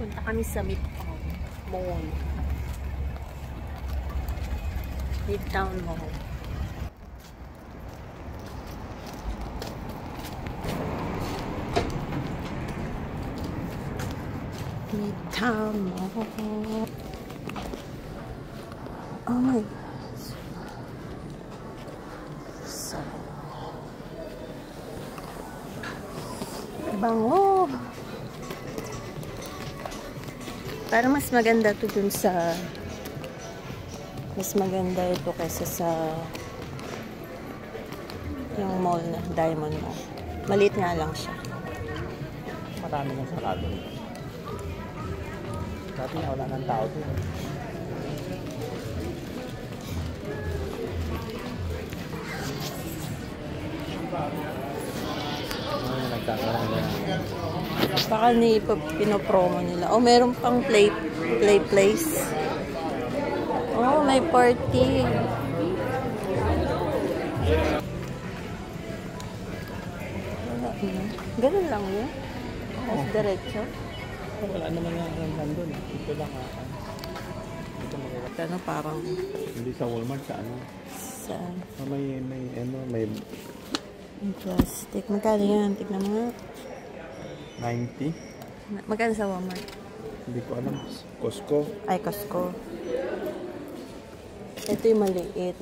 Punta kami sa Midtown Mall. Midtown Mall. Midtown Mall. Oh my God. So, bango. Parang mas maganda to dun sa mas maganda ito kaysa sa yung mall na Diamond Mall. Maliit nga lang siya. Marami ng sarado. Dati nga wala ng tao doon. Baka pinopromo nila. Oh, meron pang play place. Oh, may party. Ganun lang yun. As diretso. Wala naman nga nandun. Ito lang ito maganda. Ano parang hindi sa Walmart, sa ano? Sa may plastic. Magkano yan? Tignan mo nga. 90. Magkano sa Walmart? Hindi ko alam. Costco. Ay, Costco. Ito yung maliit.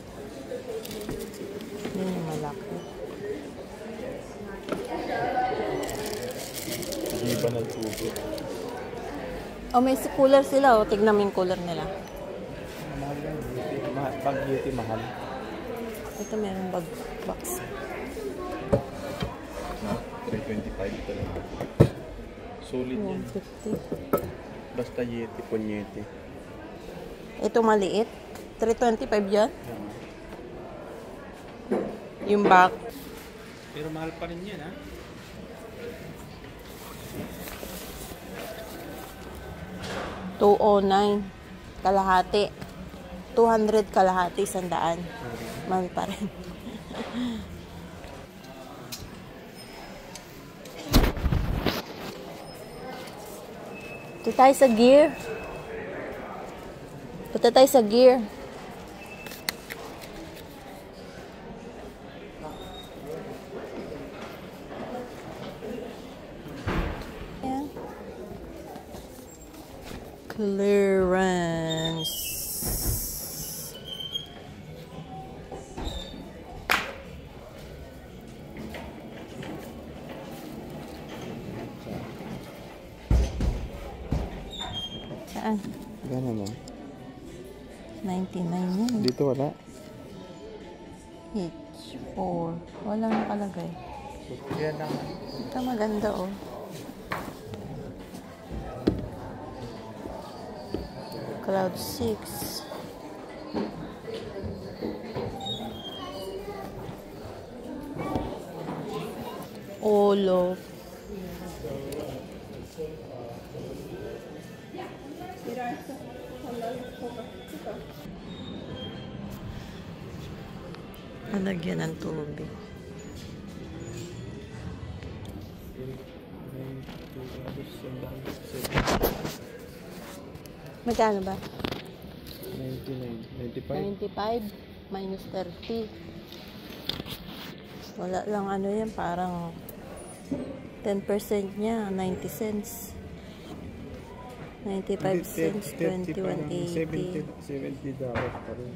Yan yung malaki. Hindi pa ng tubig. Oh, may cooler sila. Oh. Tignan mo yung cooler nila. Mahal yan. Pag Yeti mahal. Ito meron bag box. 325 talaga. Solid yan. 150. Basta Yeti, Ponyeti. Ito maliit. 325 yan. Yung back. Pero mahal pa rin yan, ha? $209 kalahati. 200 kalahati, 100. Mahal pa rin. Punta tayo sa gear. Punta tayo sa gear. Ayan. Clearance. Saan? Gano'n mo? 99 yan. Dito wala. H4. Walang nakalagay. Yan lang. Ito maganda, oh. Cloud 6. Olo. Palagyan ng tubig. Magkano ba? 95 minus 30. Wala lang ano yan, parang 10% niya, 90 cents. 95 cents, 21.80. $70 pa rin.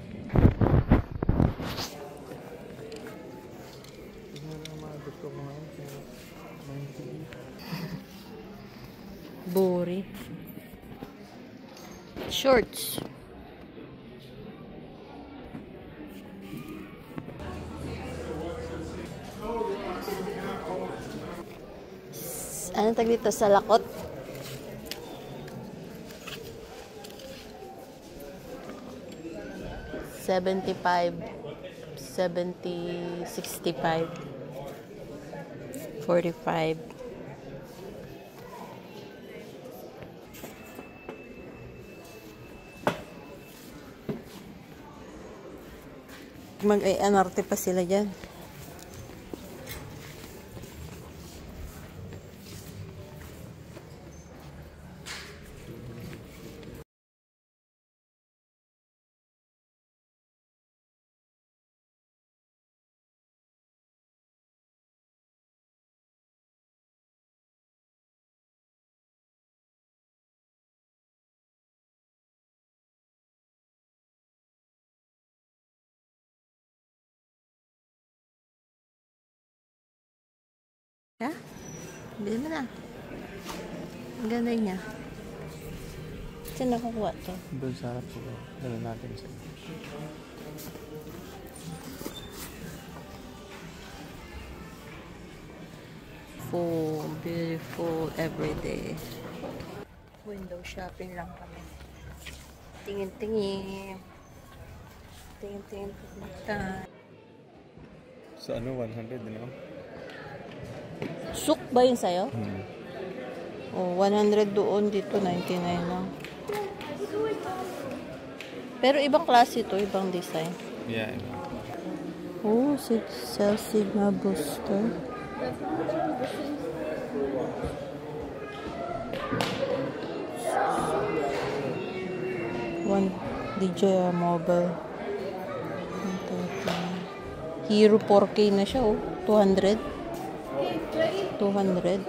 Bori. Shorts. Ano tag dito sa lakot? $75, $70, $65, $45. Mag-anarte pa sila dyan. Ha? Bili mo na. Ang ganda niya. Saan nakukuha to? Doon sa harap sila. Dala natin sila. Full, beautiful, everyday. Window shopping lang kami. Tingin-tingin. Tingin-tingin pupunta. Sa ano, 100 ano? Suk ba yun sa'yo? Oh, 100 doon, dito 99 lang. Pero ibang klase ito, ibang design. Yeah. Oh, Cell Sigma Booster. One DJI Mobile. Hero 4K na siya, oh. 200. 200.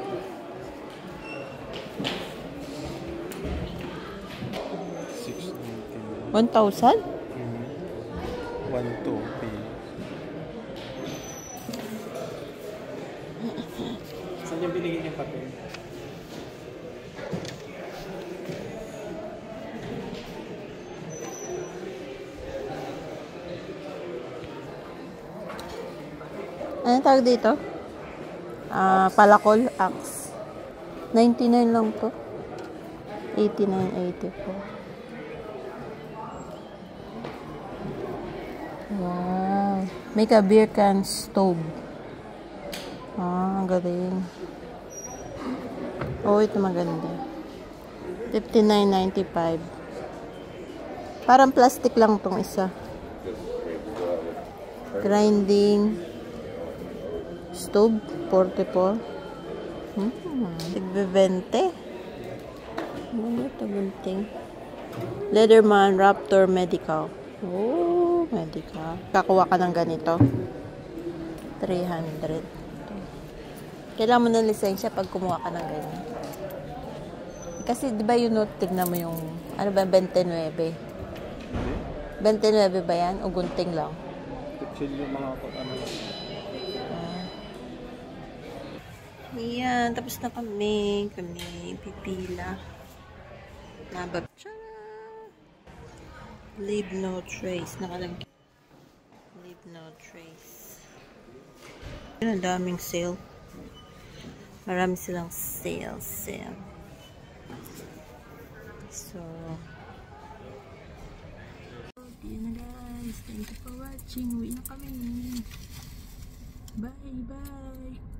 1,000? 1,200 P. Saan yung binigyan yung papel? Ano tawag dito? Palakol Axe. 99 lang to. 89.84. Wow. Make a beer can stove. Ang galing. Oh, ito maganda. 59.95. Parang plastic lang tong isa. Grinding stove, 44. Tigbe-20. Ano ito, gunting? Leatherman Raptor Medical. Oh, medical. Kakuha ka ng ganito. 300. Kailangan mo ng lisensya pag kumuha ka ng ganyan. Kasi, di ba yun, tignan mo yung, ano ba, 29. 29 ba yan? O gunting lang? Chill yung mga ano. Ayan, tapos na kami. Pipila. Nabab. Leave no trace. Nakalagay. Leave no trace. Ang daming sale. Marami silang sale. So, yun na guys. Thank you for watching. Uwi na kami. Bye.